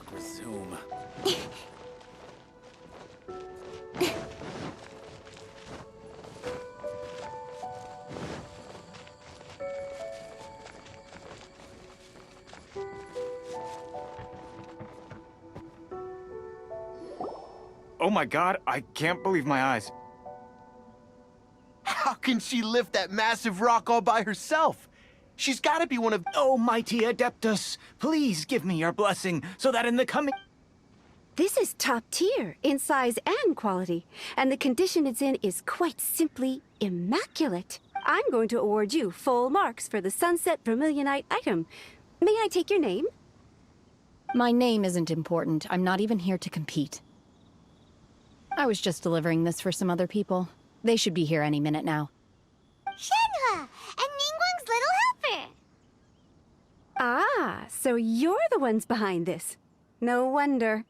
work resume. Oh my god, I can't believe my eyes. How can she lift that massive rock all by herself? She's gotta be one of— Oh, mighty Adeptus, please give me your blessing so that in the coming— This is top tier in size and quality, and the condition it's in is quite simply immaculate. I'm going to award you full marks for the Sunset Vermilionite item. May I take your name? My name isn't important. I'm not even here to compete. I was just delivering this for some other people. They should be here any minute now. Shenhua, and Ningguang's little helper. Ah, so you're the ones behind this. No wonder.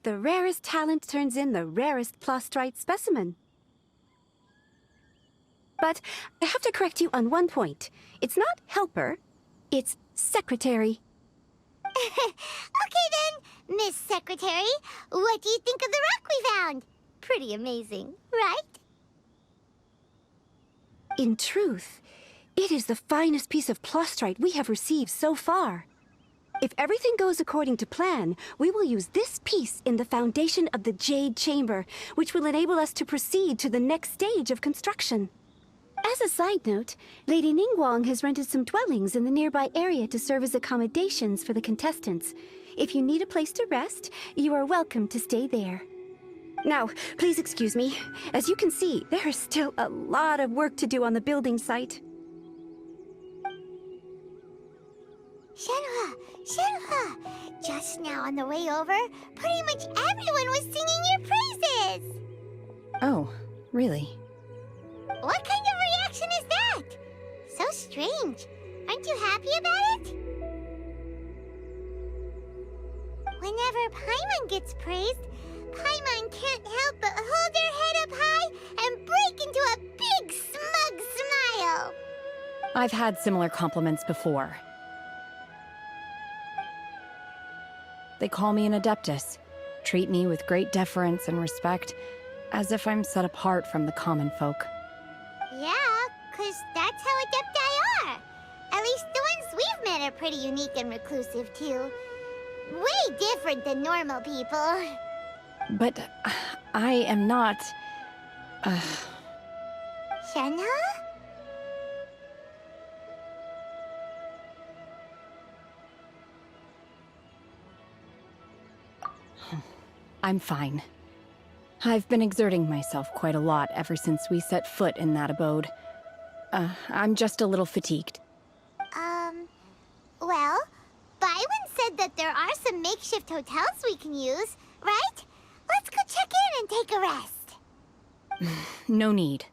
The rarest talent turns in the rarest plastrite specimen. But I have to correct you on one point. It's not helper, it's secretary. Okay then, Miss Secretary, what do you think of the rock we found? Pretty amazing, right? In truth, it is the finest piece of plastrite we have received so far. If everything goes according to plan, we will use this piece in the foundation of the Jade Chamber, which will enable us to proceed to the next stage of construction. As a side note, Lady Ningguang has rented some dwellings in the nearby area to serve as accommodations for the contestants. If you need a place to rest, you are welcome to stay there. Now, please excuse me. As you can see, there is still a lot of work to do on the building site. Shenhua, just now on the way over, pretty much everyone was singing your praises. Oh, really? What kind of reaction is that? So strange. Aren't you happy about it? Whenever Paimon gets praised, Paimon can't help but hold her head up high and break into a big smug smile. I've had similar compliments before. They call me an Adeptus, treat me with great deference and respect, as if I'm set apart from the common folk. Yeah, 'cause that's how Adepti are. At least the ones we've met are pretty unique and reclusive, too. Way different than normal people. But I am not... Shenhua? I'm fine. I've been exerting myself quite a lot ever since we set foot in that abode. I'm just a little fatigued. Well, Byron said that there are some makeshift hotels we can use, right? Let's go check in and take a rest. No need.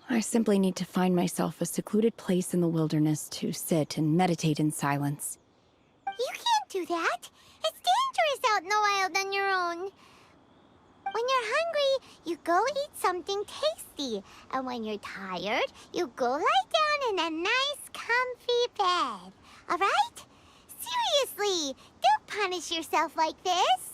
I simply need to find myself a secluded place in the wilderness to sit and meditate in silence. You can't do that. It's dangerous out in the wild on your own. When you're hungry, you go eat something tasty. And when you're tired, you go lie down in a nice, comfy bed. All right? Seriously, don't punish yourself like this.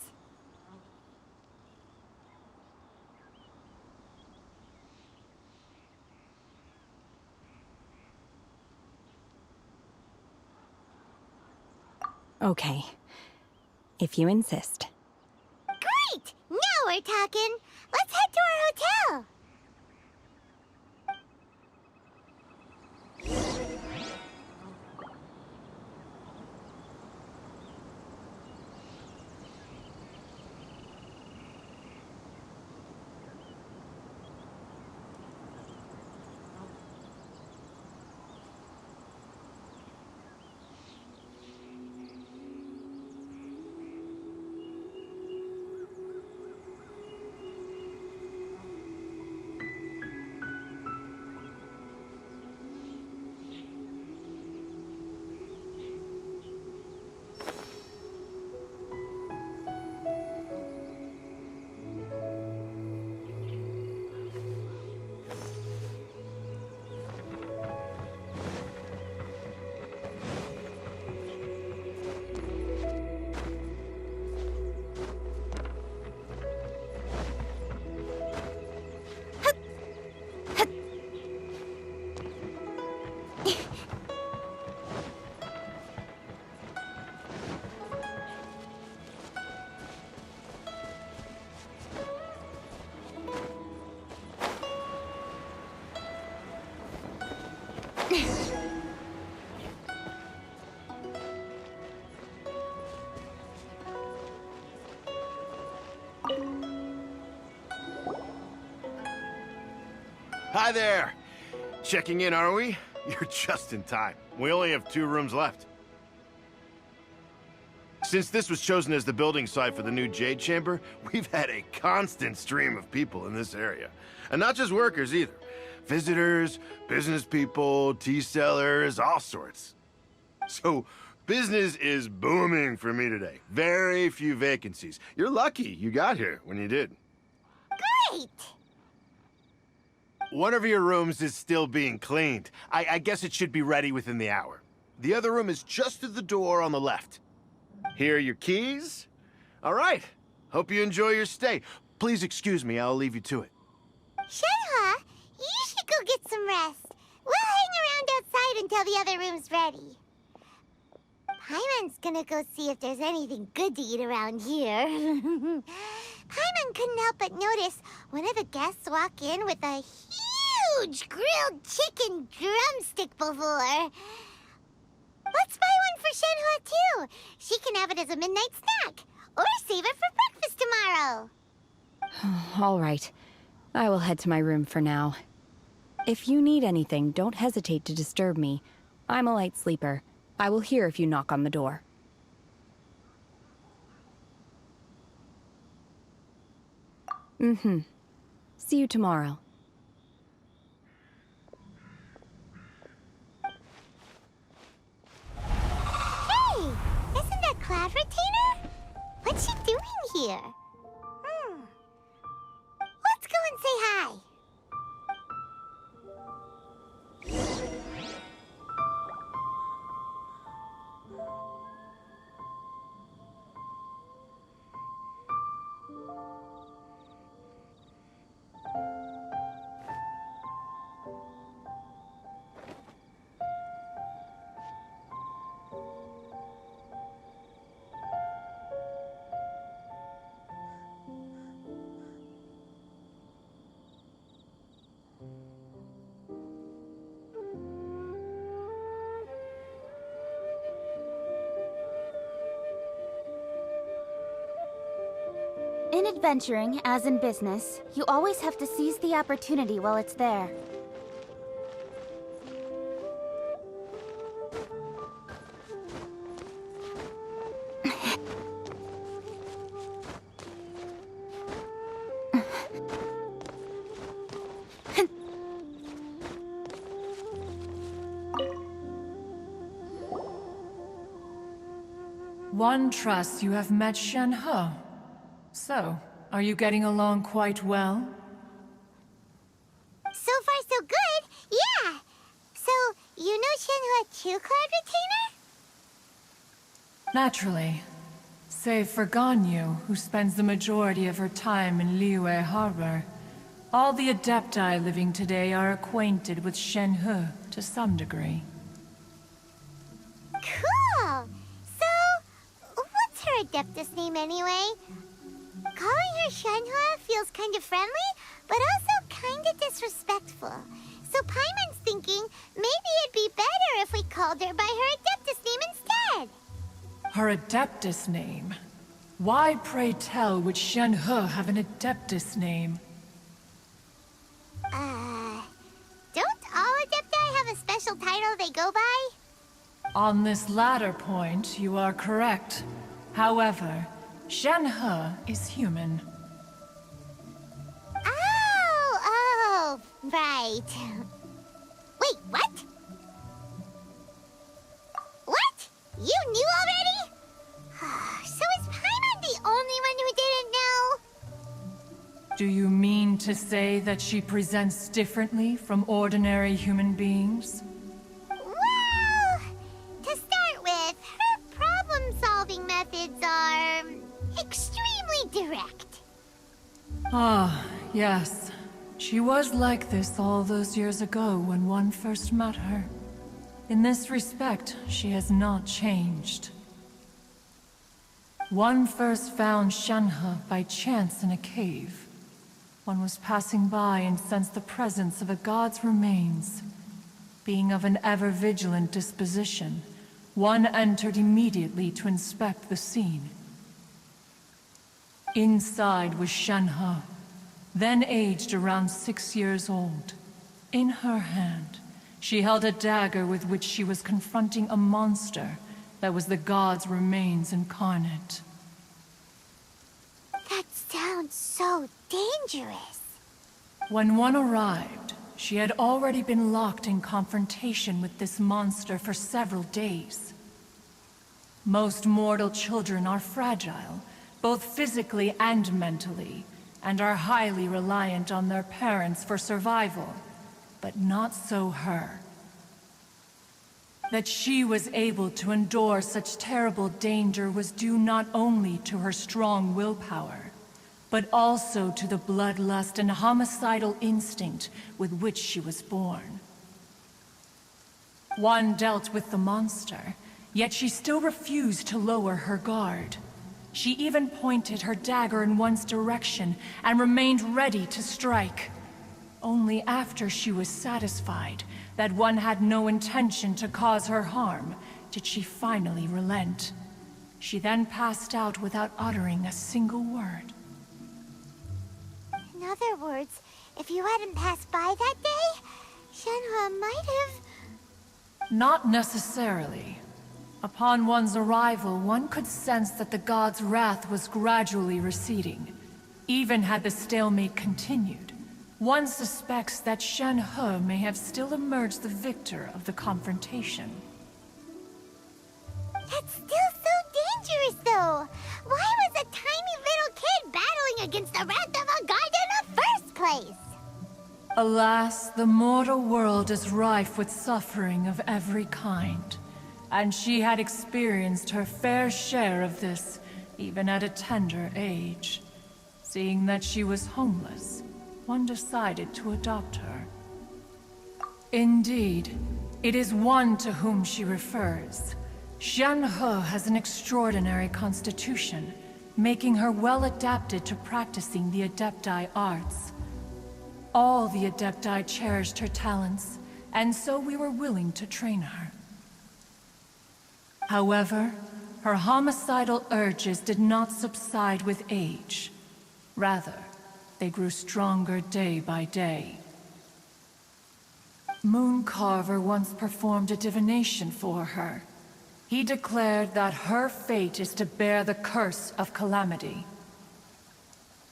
Okay. If you insist. Great! Now we're talking. Let's head to our hotel. Hi there. Checking in, are we? You're just in time. We only have 2 rooms left. Since this was chosen as the building site for the new Jade Chamber, we've had a constant stream of people in this area. And not just workers either. Visitors, business people, tea sellers, all sorts. So, business is booming for me today. Very few vacancies. You're lucky you got here when you did. Great! One of your rooms is still being cleaned. I guess it should be ready within the hour. The other room is just through the door on the left. Here are your keys. All right. Hope you enjoy your stay. Please excuse me, I'll leave you to it. Shenhua, you should go get some rest. We'll hang around outside until the other room's ready. Paimon's gonna go see if there's anything good to eat around here. Paimon couldn't help but notice one of the guests walk in with a huge grilled chicken drumstick before. Let's buy one for Shenhua, too. She can have it as a midnight snack. Or save it for breakfast tomorrow. All right. I will head to my room for now. If you need anything, don't hesitate to disturb me. I'm a light sleeper. I will hear if you knock on the door. See you tomorrow. Hey, isn't that Cloud Retainer? What's she doing here? Let's go and say hi. In adventuring, as in business, you always have to seize the opportunity while it's there. One trusts you have met Shenhe. So, are you getting along quite well? So far, so good. Yeah. So, you know Shenhua too, Cloud Retainer? Naturally. Save for Ganyu, who spends the majority of her time in Liyue Harbor. All the Adepti living today are acquainted with Shenhe to some degree. Cool. So, what's her Adeptus name anyway? Calling her Shenhua feels kind of friendly, but also kind of disrespectful. So Paimon's thinking maybe it'd be better if we called her by her Adeptus name instead. Her Adeptus name? Why, pray tell, would Shenhe have an Adeptus name? Don't all Adepti have a special title they go by? On this latter point, you are correct. However, Shenhe is human. Oh, right. Wait, what? What? You knew already? So is Paimon the only one who didn't know? Do you mean to say that she presents differently from ordinary human beings? Well, to start with, her problem-solving methods are extremely direct. Ah, yes. She was like this all those years ago when one first met her. In this respect, she has not changed. One first found Shenhe by chance in a cave. One was passing by and sensed the presence of a god's remains. Being of an ever-vigilant disposition, one entered immediately to inspect the scene. Inside was Shen-He, then aged around 6 years old. In her hand, she held a dagger with which she was confronting a monster that was the god's remains incarnate. That sounds so dangerous. When one arrived, she had already been locked in confrontation with this monster for several days. Most mortal children are fragile, both physically and mentally, and are highly reliant on their parents for survival. But not so her. That she was able to endure such terrible danger was due not only to her strong willpower, but also to the bloodlust and homicidal instinct with which she was born. One dealt with the monster, yet she still refused to lower her guard. She even pointed her dagger in one's direction and remained ready to strike. Only after she was satisfied that one had no intention to cause her harm did she finally relent. She then passed out without uttering a single word. In other words, if you hadn't passed by that day, Shen-He might have... Not necessarily. Upon one's arrival, one could sense that the god's wrath was gradually receding. Even had the stalemate continued, one suspects that Shen-He may have still emerged the victor of the confrontation. That's still so dangerous, though. Why was a tiny little kid battling against the wrath of a god in the first place? Alas, the mortal world is rife with suffering of every kind, and she had experienced her fair share of this, even at a tender age. Seeing that she was homeless, one decided to adopt her. Indeed, it is one to whom she refers. Shen-He has an extraordinary constitution, making her well adapted to practicing the Adepti arts. All the Adepti cherished her talents, and so we were willing to train her. However, her homicidal urges did not subside with age. Rather, they grew stronger day by day. Mooncarver once performed a divination for her. He declared that her fate is to bear the curse of calamity.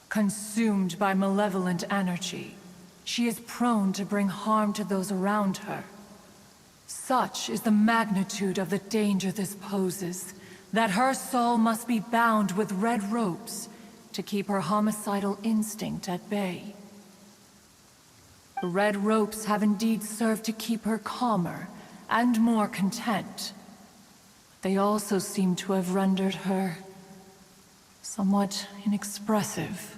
Consumed by malevolent energy, she is prone to bring harm to those around her. Such is the magnitude of the danger this poses, that her soul must be bound with red ropes to keep her homicidal instinct at bay. The red ropes have indeed served to keep her calmer and more content. They also seem to have rendered her somewhat inexpressive.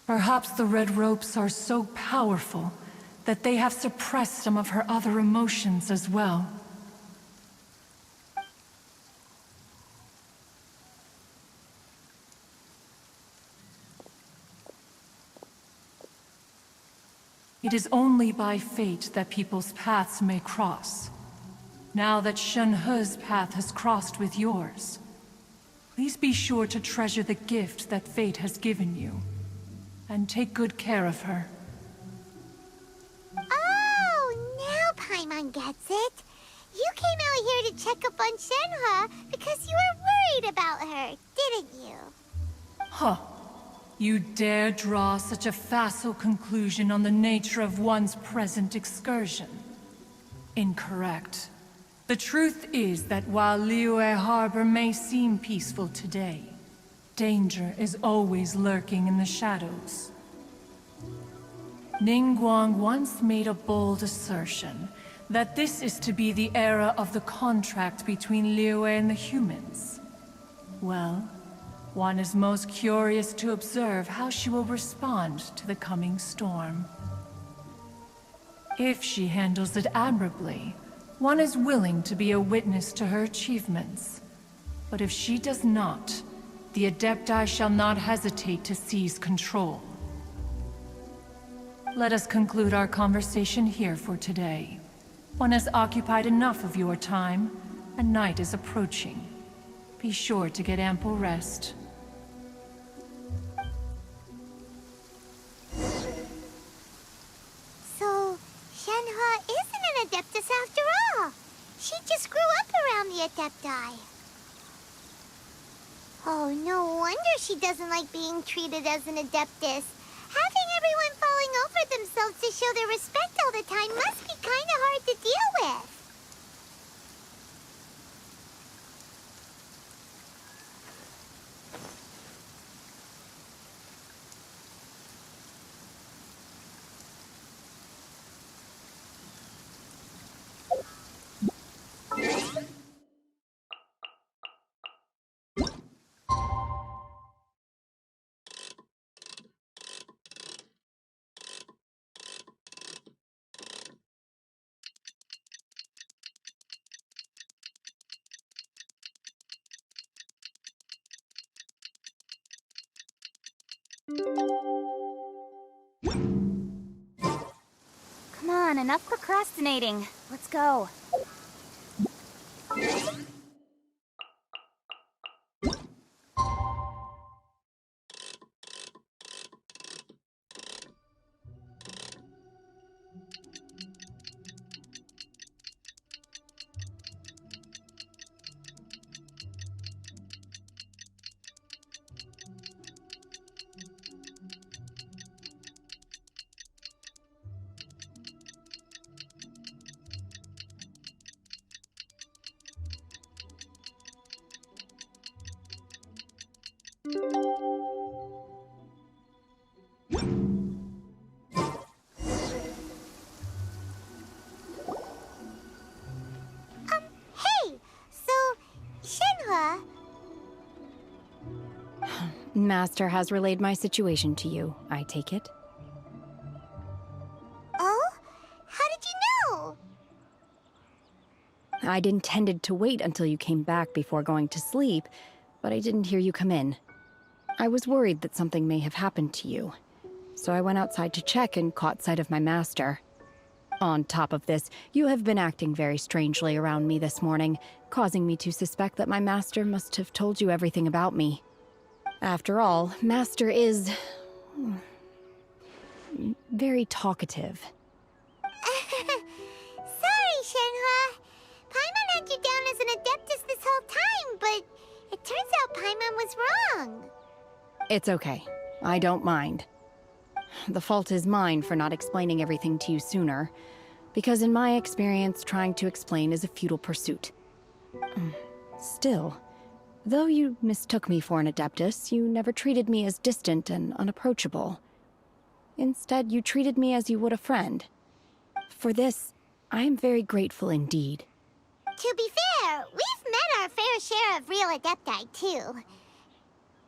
Perhaps the red ropes are so powerful that they have suppressed some of her other emotions as well. It is only by fate that people's paths may cross. Now that Shen-He's path has crossed with yours, please be sure to treasure the gift that fate has given you, and take good care of her. Oh, now Paimon gets it. You came out here to check up on Shen-He because you were worried about her, didn't you? Huh. You dare draw such a facile conclusion on the nature of one's present excursion? Incorrect. The truth is that while Liyue Harbor may seem peaceful today, danger is always lurking in the shadows. Ningguang once made a bold assertion that this is to be the era of the contract between Liyue and the humans. Well, one is most curious to observe how she will respond to the coming storm. If she handles it admirably, one is willing to be a witness to her achievements. But if she does not, the Adepti shall not hesitate to seize control. Let us conclude our conversation here for today. One has occupied enough of your time, and night is approaching. Be sure to get ample rest. So, Shenhua isn't an Adeptus after all. She just grew up around the Adepti. Oh, no wonder she doesn't like being treated as an Adeptus. Having everyone falling over themselves to show their respect all the time must be kind of hard to deal with. Come on, enough procrastinating. Let's go. Hey, so, Shenhua, Master has relayed my situation to you, I take it. oh? How did you know? I'd intended to wait until you came back before going to sleep, but I didn't hear you come in. I was worried that something may have happened to you, so I went outside to check and caught sight of my master. On top of this, you have been acting very strangely around me this morning, causing me to suspect that my master must have told you everything about me. After all, Master is very talkative. Sorry, Shenhua. Paimon had you down as an Adeptus this whole time, but it turns out Paimon was wrong. It's okay. I don't mind. The fault is mine for not explaining everything to you sooner, because in my experience, trying to explain is a futile pursuit. Still, though you mistook me for an Adeptus, you never treated me as distant and unapproachable. Instead, you treated me as you would a friend. For this, I am very grateful indeed. To be fair, we've met our fair share of real Adepti, too.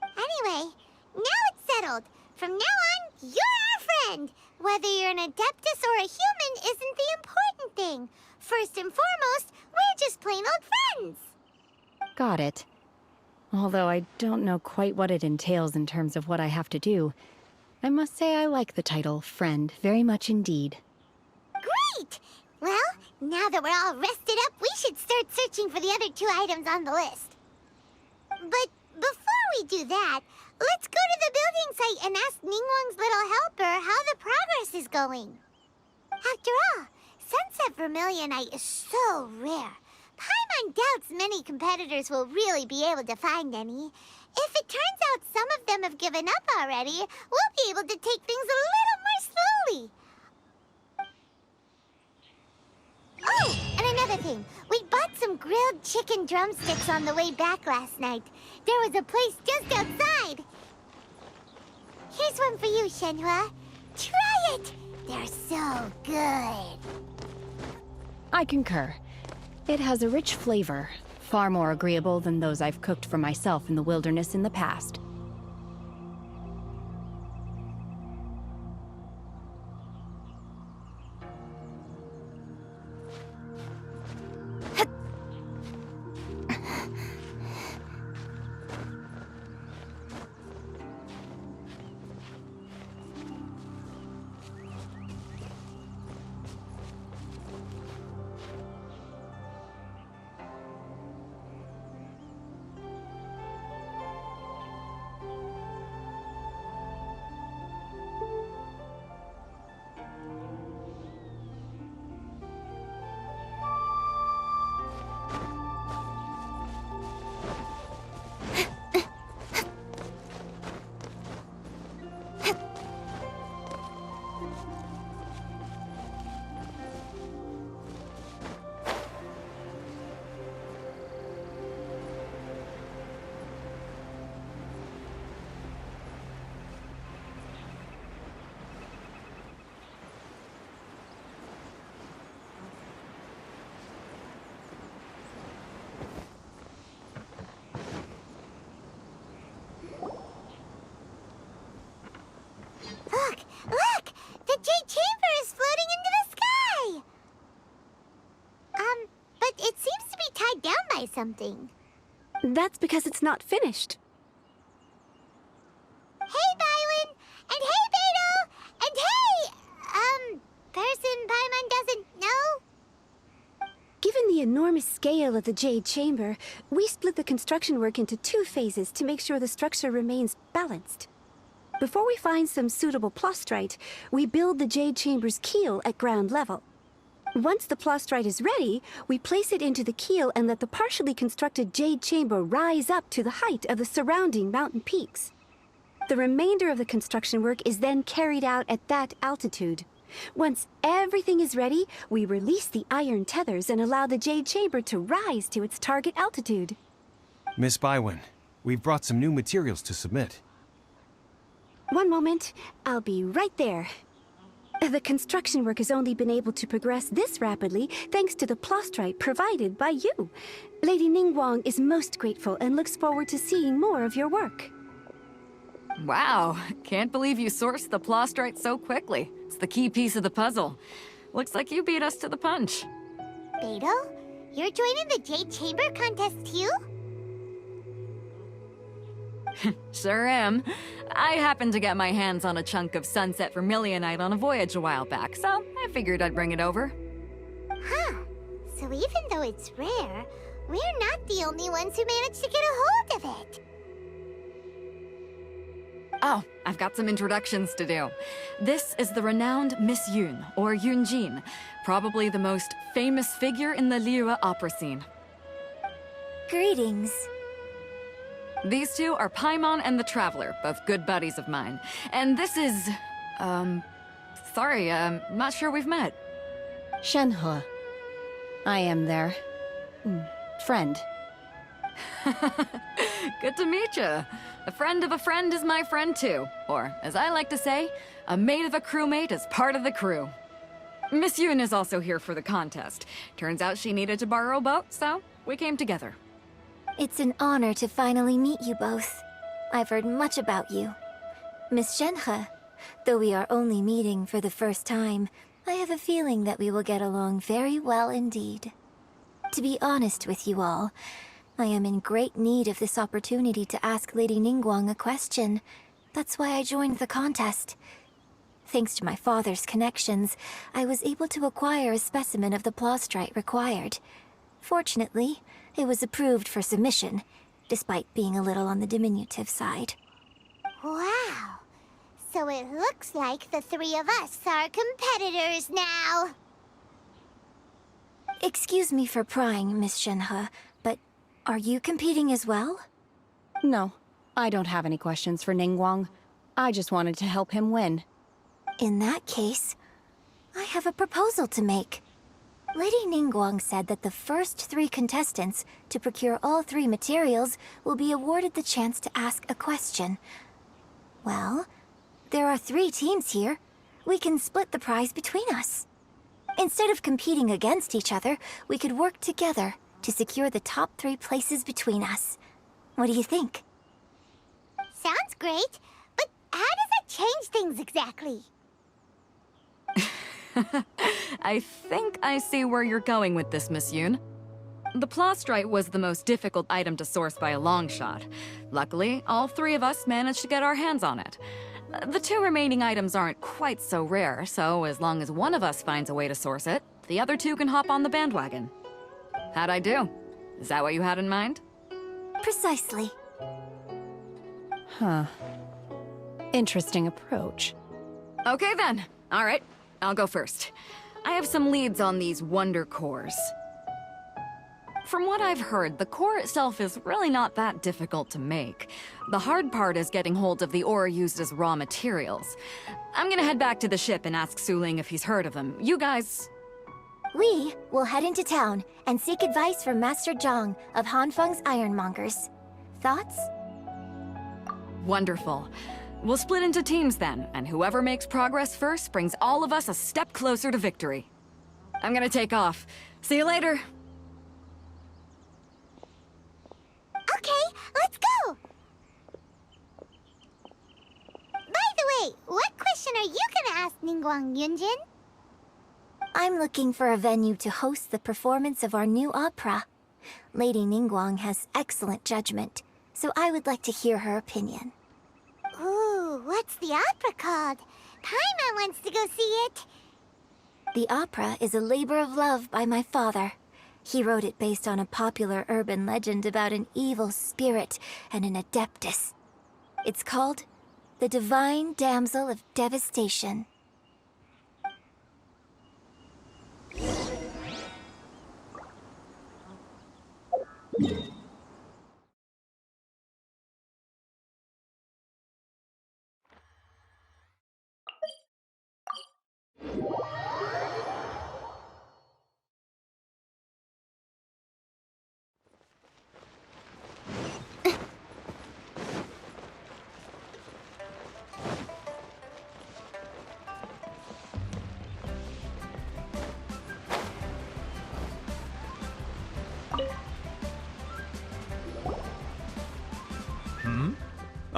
Anyway, now it's settled. From now on, you're our friend. Whether you're an Adeptus or a human isn't the important thing. First and foremost, we're just plain old friends. Got it. Although I don't know quite what it entails in terms of what I have to do, I must say I like the title friend very much indeed. Great! Well, now that we're all rested up, we should start searching for the other 2 items on the list. But before we do that, let's go to the building site and ask Ningguang's little helper how the progress is going. After all, Sunset Vermilionite is so rare. Paimon doubts many competitors will really be able to find any. If it turns out some of them have given up already, we'll be able to take things a little more slowly. Oh, and another thing. We bought some grilled chicken drumsticks on the way back last night. There was a place just outside. Here's one for you, Shenhua. Try it! They're so good. I concur. It has a rich flavor, far more agreeable than those I've cooked for myself in the wilderness in the past. try something. That's because it's not finished. Hey, Bywin! And hey, Beto! And hey, person Paimon doesn't know? Given the enormous scale of the Jade Chamber, we split the construction work into 2 phases to make sure the structure remains balanced. Before we find some suitable plastrite, we build the Jade Chamber's keel at ground level. Once the plastrite is ready, we place it into the keel and let the partially constructed Jade Chamber rise up to the height of the surrounding mountain peaks. The remainder of the construction work is then carried out at that altitude. Once everything is ready, we release the iron tethers and allow the Jade Chamber to rise to its target altitude. Miss Bywin, we've brought some new materials to submit. One moment, I'll be right there. The construction work has only been able to progress this rapidly thanks to the plastrite provided by you. Lady Ningguang is most grateful and looks forward to seeing more of your work. Wow, can't believe you sourced the plastrite so quickly. It's the key piece of the puzzle. Looks like you beat us to the punch. Beto, you're joining the Jade Chamber contest too? Sure am. I happened to get my hands on a chunk of sunset vermilionite on a voyage a while back, so I figured I'd bring it over. Huh. So even though it's rare, we're not the only ones who managed to get a hold of it. Oh, I've got some introductions to do. This is the renowned Miss Yun, or Yunjin, probably the most famous figure in the Liyue opera scene. Greetings. These two are Paimon and the Traveler, both good buddies of mine. And this is... sorry, not sure we've met. Shenhe. I am their... friend. Good to meet you. A friend of a friend is my friend too. Or, as I like to say, a mate of a crewmate is part of the crew. Miss Yun is also here for the contest. Turns out she needed to borrow a boat, so we came together. It's an honor to finally meet you both. I've heard much about you. Miss Shenhe, though we are only meeting for the first time, I have a feeling that we will get along very well indeed. To be honest with you all, I am in great need of this opportunity to ask Lady Ningguang a question. That's why I joined the contest. Thanks to my father's connections, I was able to acquire a specimen of the plastrite required. Fortunately, it was approved for submission, despite being a little on the diminutive side. Wow. So it looks like the 3 of us are competitors now. Excuse me for prying, Miss Shenhe, but are you competing as well? No, I don't have any questions for Ningguang. I just wanted to help him win. In that case, I have a proposal to make. Lady Ningguang said that the first 3 contestants to procure all 3 materials will be awarded the chance to ask a question. Well, there are 3 teams here. We can split the prize between us. Instead of competing against each other, we could work together to secure the top 3 places between us. What do you think? Sounds great, but how does it change things exactly? I think I see where you're going with this, Miss Yun. The plastrite was the most difficult item to source by a long shot. Luckily, all 3 of us managed to get our hands on it. The 2 remaining items aren't quite so rare, so as long as one of us finds a way to source it, the other 2 can hop on the bandwagon. How'd I do? Is that what you had in mind? Precisely. Huh. Interesting approach. Okay then. All right, I'll go first. I have some leads on these wonder cores. From what I've heard, the core itself is really not that difficult to make. The hard part is getting hold of the ore used as raw materials. I'm gonna head back to the ship and ask Suling if he's heard of them. You guys... We will head into town and seek advice from Master Zhang of Hanfeng's Ironmongers. Thoughts? Wonderful. We'll split into teams then, and whoever makes progress first brings all of us a step closer to victory. I'm gonna take off. See you later! Okay, let's go! By the way, what question are you gonna ask Ningguang Yunjin? I'm looking for a venue to host the performance of our new opera. Lady Ningguang has excellent judgment, so I would like to hear her opinion. Ooh, what's the opera called? Paimon wants to go see it. The opera is a labor of love by my father. He wrote it based on a popular urban legend about an evil spirit and an adeptus. It's called The Divine Damsel of Devastation.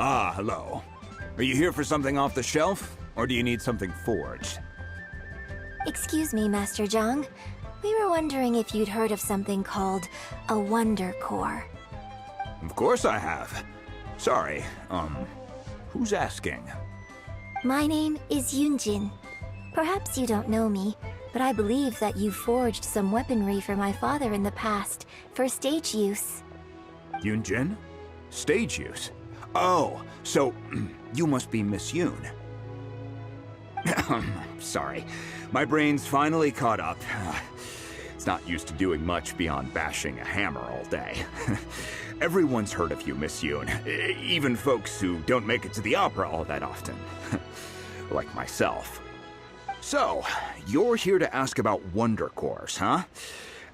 Ah, hello. Are you here for something off the shelf, or do you need something forged? Excuse me, Master Zhang. We were wondering if you'd heard of something called a Wonder Core. Of course I have. Sorry, who's asking? My name is Yunjin. Perhaps you don't know me, but I believe that you forged some weaponry for my father in the past, for stage use. Yunjin? Stage use? Oh, so you must be Miss Yoon. Sorry, my brain's finally caught up. It's not used to doing much beyond bashing a hammer all day. Everyone's heard of you, Miss Yoon, even folks who don't make it to the opera all that often. Like myself. So, you're here to ask about Wonder Cores, huh?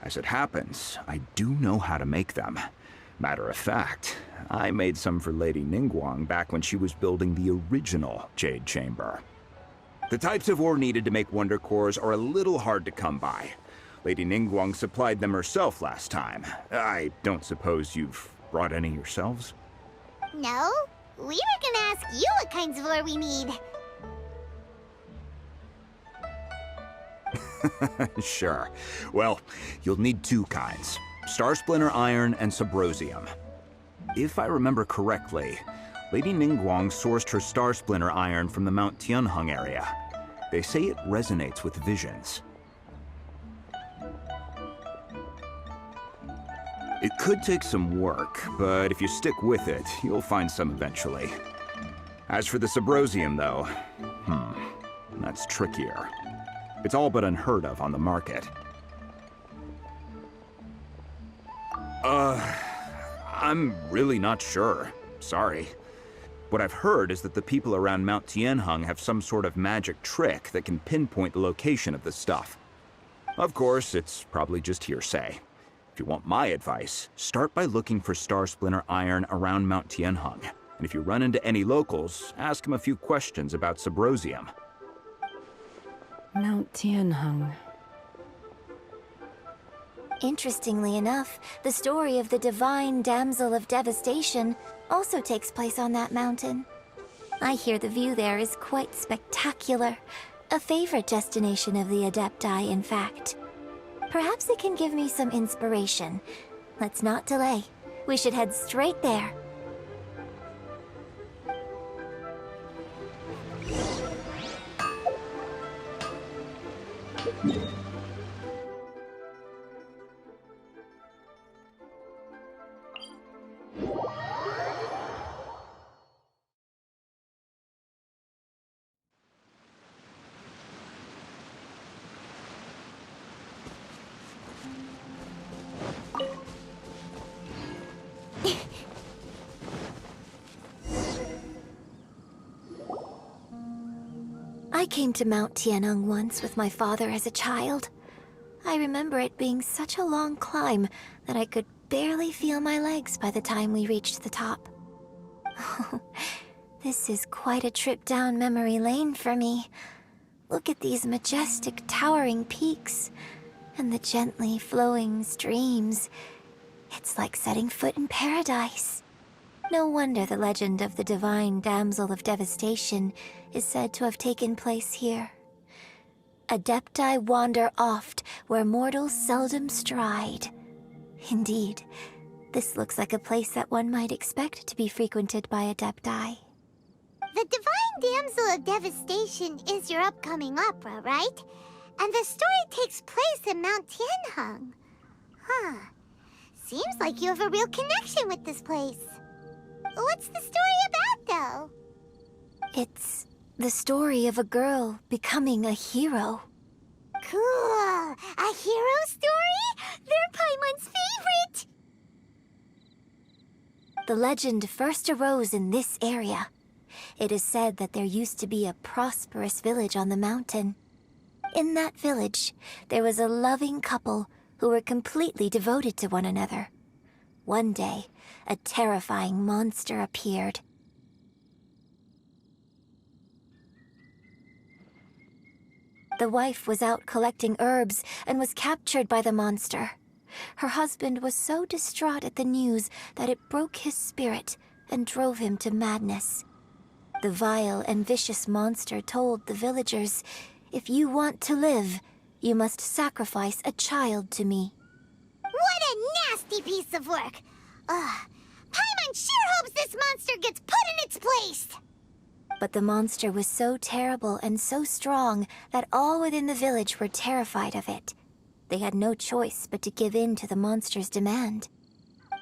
As it happens, I do know how to make them. Matter of fact, I made some for Lady Ningguang back when she was building the original Jade Chamber. The types of ore needed to make Wonder Cores are a little hard to come by. Lady Ningguang supplied them herself last time. I don't suppose you've brought any yourselves? No, we were gonna ask you what kinds of ore we need. Sure. Well, you'll need two kinds. Star Splinter Iron and Subrosium. If I remember correctly, Lady Ningguang sourced her Star Splinter Iron from the Mount Tianheng area. They say it resonates with visions. It could take some work, but if you stick with it, you'll find some eventually. As for the Subrosium, though, that's trickier. It's all but unheard of on the market. I'm really not sure. Sorry. What I've heard is that the people around Mount Tianheng have some sort of magic trick that can pinpoint the location of the stuff. Of course, it's probably just hearsay. If you want my advice, start by looking for Star Splinter Iron around Mount Tianheng. And if you run into any locals, ask them a few questions about Subrosium. Mount Tianheng. Interestingly enough, the story of the Divine Damsel of Devastation also takes place on that mountain. I hear the view there is quite spectacular. A favorite destination of the Adepti, in fact. Perhaps it can give me some inspiration. Let's not delay. We should head straight there. I came to Mount Tianheng once with my father as a child. I remember it being such a long climb that I could barely feel my legs by the time we reached the top. This is quite a trip down memory lane for me. Look at these majestic, towering peaks, and the gently flowing streams. It's like setting foot in paradise. No wonder the legend of the Divine Damsel of Devastation is said to have taken place here. Adepti wander oft where mortals seldom stride. Indeed, this looks like a place that one might expect to be frequented by Adepti. The Divine Damsel of Devastation is your upcoming opera, right? And the story takes place in Mount Tianheng. Huh. Seems like you have a real connection with this place. What's the story about, though? It's the story of a girl becoming a hero. Cool. A hero story? They're Paimon's favorite! The legend first arose in this area. It is said that there used to be a prosperous village on the mountain. In that village, there was a loving couple who were completely devoted to one another. One day, a terrifying monster appeared. The wife was out collecting herbs and was captured by the monster. Her husband was so distraught at the news that it broke his spirit and drove him to madness. The vile and vicious monster told the villagers, "If you want to live, you must sacrifice a child to me." What a nasty piece of work! Ugh. Paimon sure hopes this monster gets put in its place! But the monster was so terrible and so strong that all within the village were terrified of it. They had no choice but to give in to the monster's demand.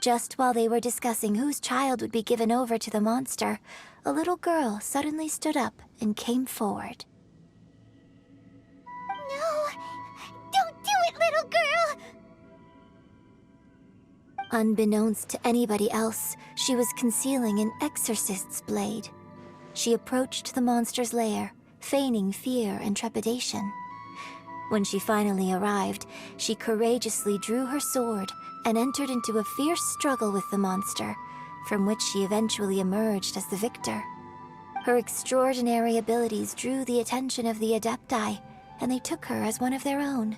Just while they were discussing whose child would be given over to the monster, a little girl suddenly stood up and came forward. No! Don't do it, little girl! Unbeknownst to anybody else, she was concealing an exorcist's blade. She approached the monster's lair, feigning fear and trepidation. When she finally arrived, she courageously drew her sword and entered into a fierce struggle with the monster, from which she eventually emerged as the victor. Her extraordinary abilities drew the attention of the Adepti, and they took her as one of their own.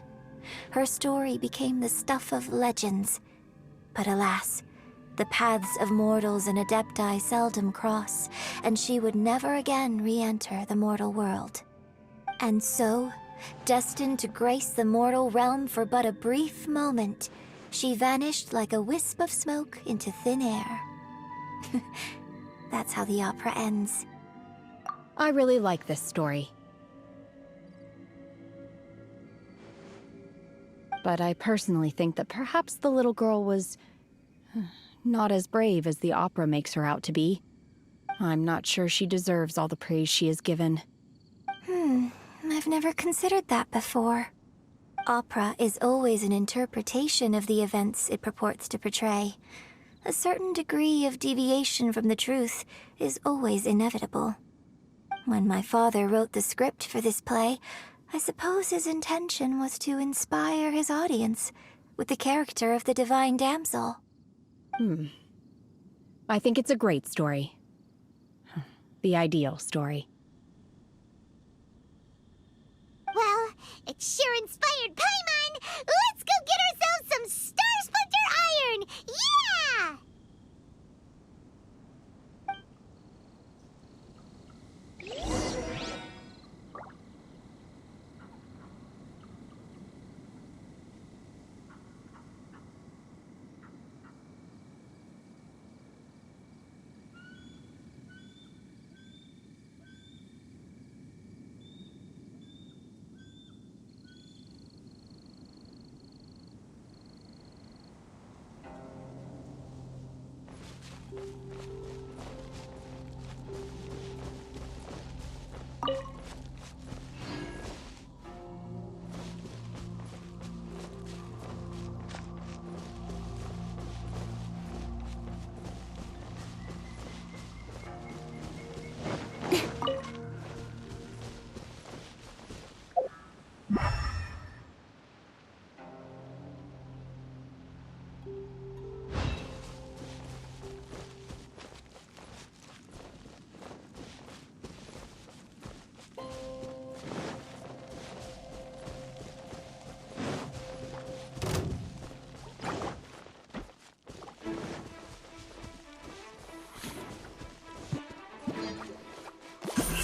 Her story became the stuff of legends. But alas, the paths of mortals and Adepti seldom cross, and she would never again re-enter the mortal world. And so, destined to grace the mortal realm for but a brief moment, she vanished like a wisp of smoke into thin air. That's how the opera ends. I really like this story. But I personally think that perhaps the little girl was not as brave as the opera makes her out to be. I'm not sure she deserves all the praise she is given. I've never considered that before. Opera is always an interpretation of the events it purports to portray. A certain degree of deviation from the truth is always inevitable. When my father wrote the script for this play, I suppose his intention was to inspire his audience with the character of the Divine Damsel. I think it's a great story. The ideal story. Well, it sure inspired Paimon! Let's go get ourselves some Star Splinter Iron! Yeah!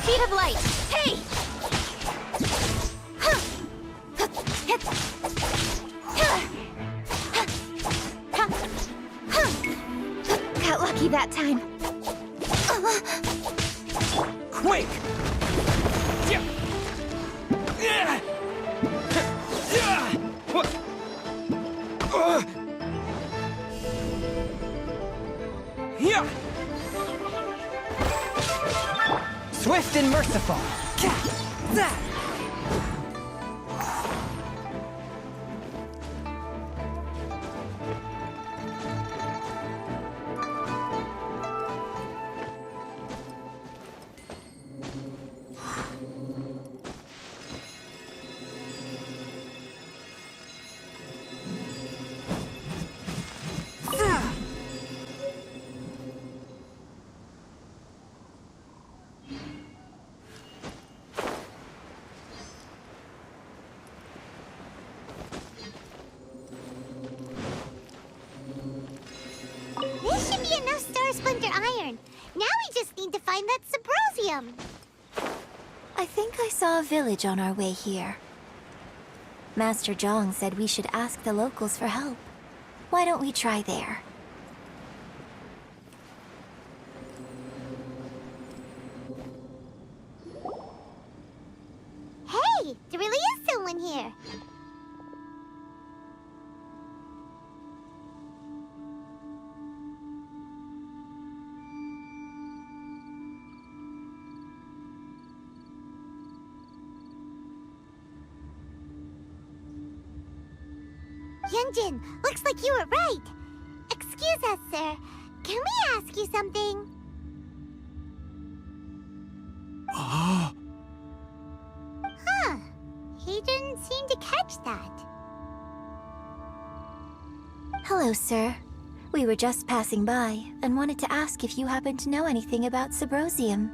Speed of light! Hey! lucky that time. Quake! Swift and merciful. This should be enough Star Splinter iron. Now we just need to find that Subrosium. I think I saw a village on our way here. Master Zhang said we should ask the locals for help. Why don't we try there? Hey, there really is someone here. Yunjin, looks like you were right. Excuse us, sir. Can we ask you something? Huh. He didn't seem to catch that. Hello, sir. We were just passing by and wanted to ask if you happen to know anything about Subrosium.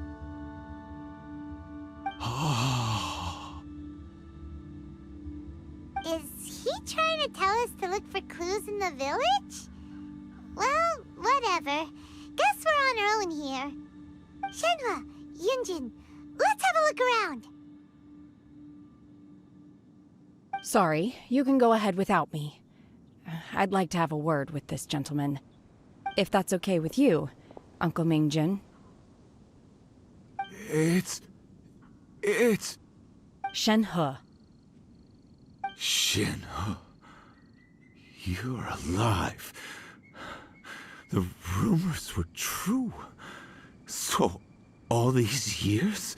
Is he trying to tell us to look for clues in the village? Well, whatever. Guess we're on our own here. Shenhua, Yunjin, let's have a look around. Sorry, you can go ahead without me. I'd like to have a word with this gentleman. If that's okay with you, Uncle Mingjin. It's... Shenhe. Shenhe. You're alive. The rumors were true. So, all these years?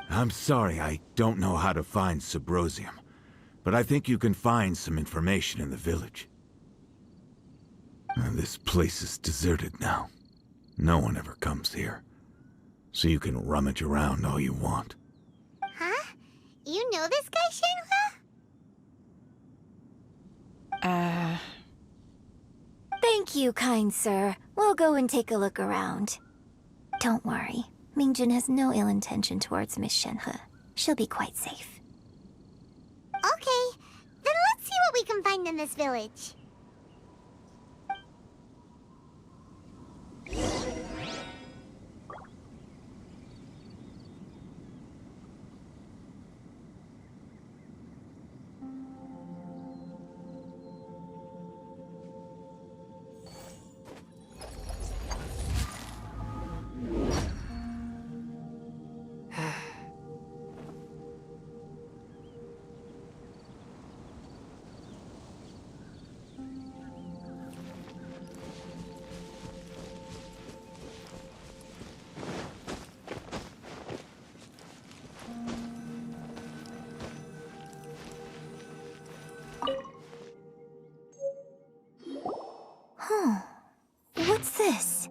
I'm sorry, I don't know how to find Subrosium. But I think you can find some information in the village. And this place is deserted now. No one ever comes here. So you can rummage around all you want. Huh? You know this guy, Shenhua? Thank you, kind sir. We'll go and take a look around. Don't worry. Mingjin has no ill intention towards Miss Shenhe. She'll be quite safe. Okay, then let's see what we can find in this village. What's this?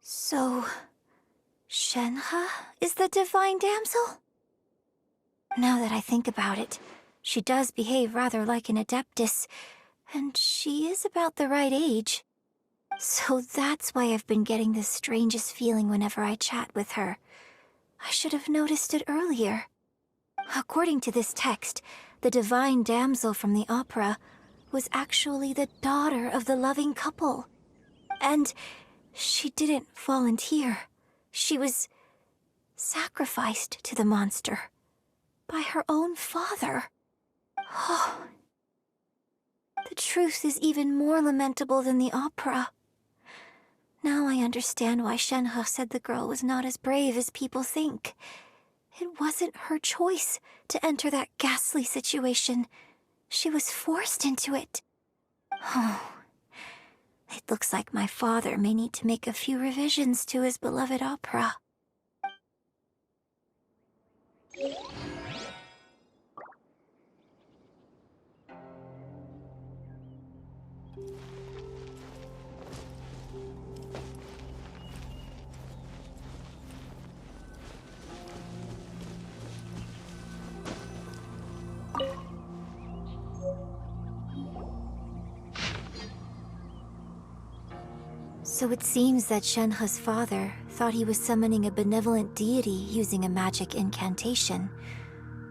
So, Shenhe is the divine damsel? Now that I think about it, she does behave rather like an Adeptus, and she is about the right age. So that's why I've been getting the strangest feeling whenever I chat with her. I should have noticed it earlier. According to this text, the divine damsel from the opera was actually the daughter of the loving couple. And she didn't volunteer. She was sacrificed to the monster by her own father. Oh. The truth is even more lamentable than the opera. Now I understand why Shenhe said the girl was not as brave as people think. It wasn't her choice to enter that ghastly situation. She was forced into it. Oh. It looks like my father may need to make a few revisions to his beloved opera. So it seems that Shenhe's father thought he was summoning a benevolent deity using a magic incantation.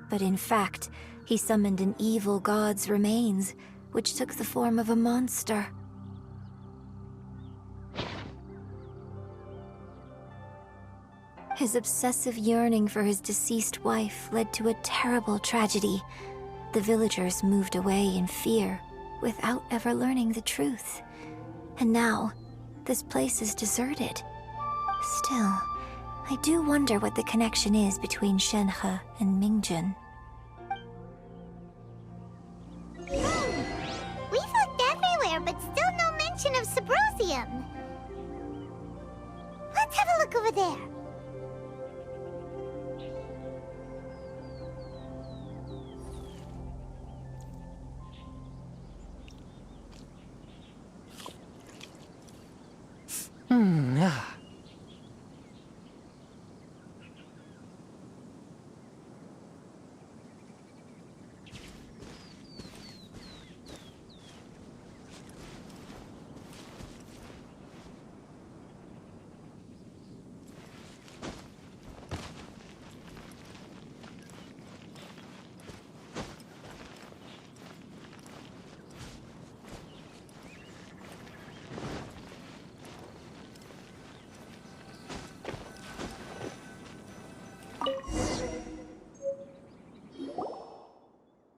But in fact, he summoned an evil god's remains, which took the form of a monster. His obsessive yearning for his deceased wife led to a terrible tragedy. The villagers moved away in fear, without ever learning the truth. And now, this place is deserted. Still, I do wonder what the connection is between Shenhe and Mingjun. We've looked everywhere, but still no mention of Sabrosium. Let's have a look over there.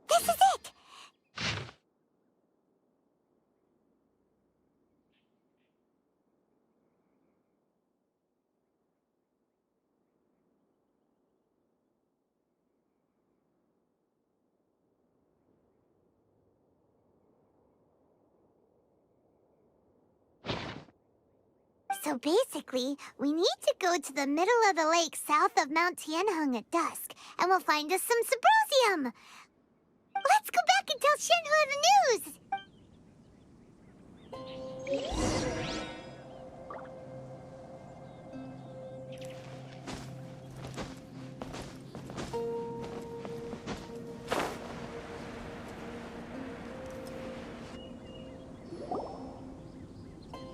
This is it! So basically, we need to go to the middle of the lake south of Mount Tianheng at dusk, and we'll find us some Sabrosium! Let's go back and tell Shenhe the news!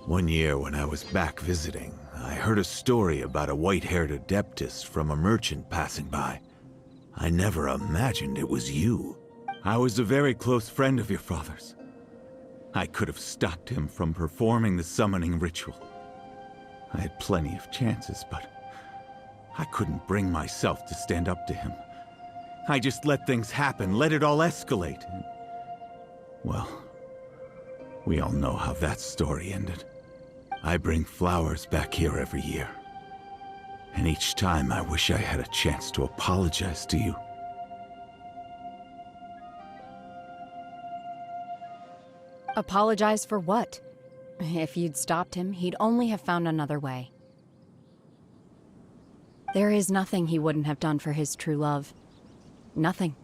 One year when I was back visiting, I heard a story about a white-haired Adeptus from a merchant passing by. I never imagined it was you. I was a very close friend of your father's. I could have stopped him from performing the summoning ritual. I had plenty of chances, but I couldn't bring myself to stand up to him. I just let things happen, let it all escalate. And, well, we all know how that story ended. I bring flowers back here every year. And each time I wish I had a chance to apologize to you. Apologize for what? If you'd stopped him, he'd only have found another way. There is nothing he wouldn't have done for his true love. Nothing.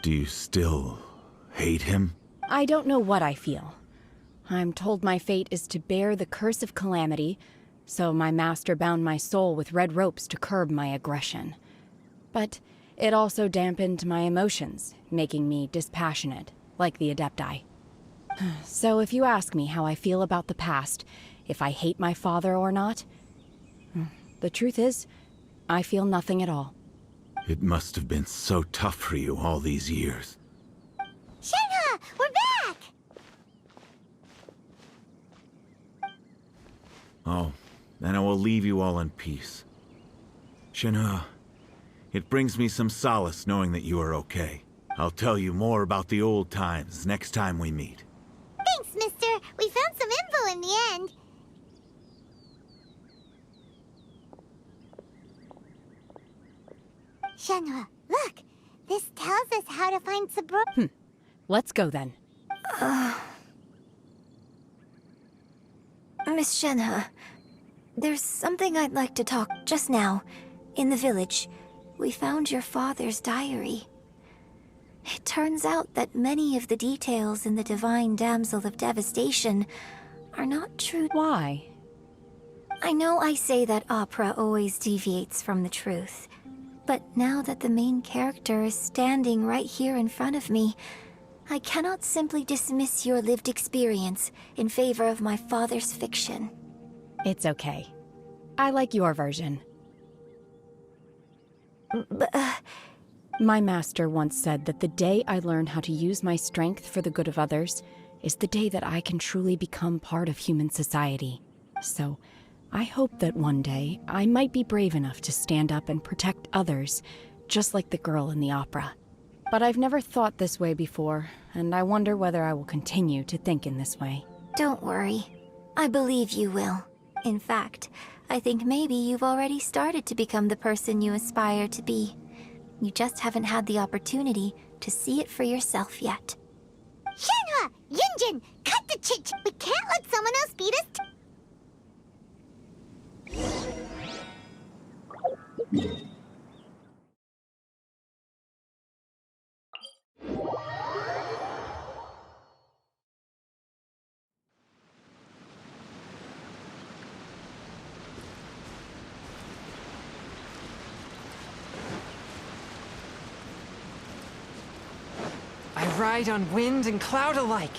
Do you still hate him? I don't know what I feel. I'm told my fate is to bear the curse of calamity, so my master bound my soul with red ropes to curb my aggression. But It also dampened my emotions, making me dispassionate, like the Adepti. So if you ask me how I feel about the past, if I hate my father or not, the truth is, I feel nothing at all. It must have been so tough for you all these years. Shenhe, we're back! Oh, then I will leave you all in peace. Shenhe, it brings me some solace knowing that you are okay. I'll tell you more about the old times next time we meet. Thanks, mister. We found some info in the end. Shenhe, look! This tells us how to find Sabro- Let's go then. Miss Shenhe, there's something I'd like to talk just now. In the village, we found your father's diary. It turns out that many of the details in the Divine Damsel of Devastation are not true. Why? I know I say that opera always deviates from the truth, but now that the main character is standing right here in front of me, I cannot simply dismiss your lived experience in favor of my father's fiction. It's okay. I like your version. But, My master once said that the day I learn how to use my strength for the good of others is the day that I can truly become part of human society. So, I hope that one day I might be brave enough to stand up and protect others, just like the girl in the opera. But I've never thought this way before, and I wonder whether I will continue to think in this way. don't worry. I believe you will. In fact, I think maybe you've already started to become the person you aspire to be. You just haven't had the opportunity to see it for yourself yet. Shenhe! Yunjin! Cut the chit! We can't let someone else beat us I ride on wind and cloud alike.